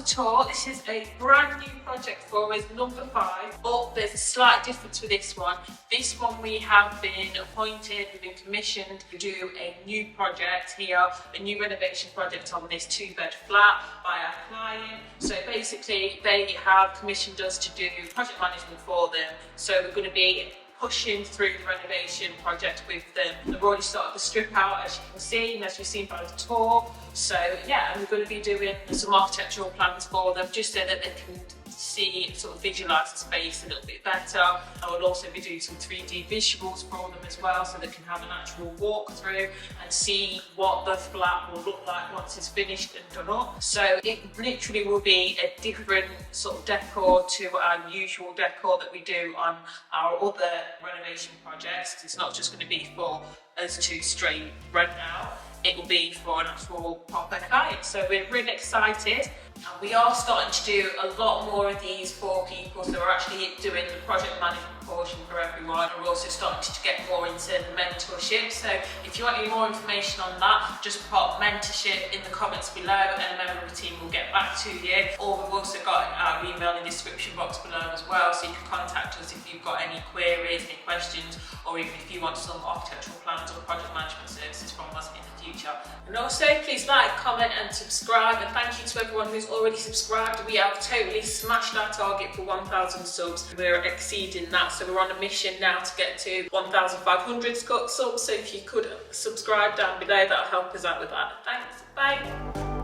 tour. This is a brand new project for us, number 5, but there's a slight difference with this one. This one we have been appointed, we've been commissioned to do a new project here, a new renovation project on this 2-bed flat by our client. So basically they have commissioned us to do project management for them. So we're going to be pushing through the renovation project with them. They've already started the strip out, as you can see, and as you've seen by the tour. So yeah, and we're going to be doing some architectural plans for them, just so that they can see, sort of visualise the space a little bit better. I will also be doing some 3D visuals for them as well, so they can have an actual walkthrough and see what the flat will look like once it's finished and done up. So it literally will be a different sort of decor to our usual decor that we do on our other renovation projects. It's not just going to be for us to straight rent out. It will be for an actual proper client. So we're really excited. And we are starting to do a lot more of these for people. So we're actually doing the project management portion for everyone. And we're also starting to get more into the mentorship. So if you want any more information on that, just pop mentorship in the comments below and a member of the team will get back to you. Or we've also got our email in the description box below as well. So you can contact us if you've got any queries, any questions, or even if you want some architectural plans or project management services from us in the future. And also please like, comment and subscribe, and thank you to everyone who's already subscribed. We have totally smashed our target for 1,000 subs. We're exceeding that, so we're on a mission now to get to 1,500 subs. So if you could subscribe down below, that'll help us out with that. Thanks, bye.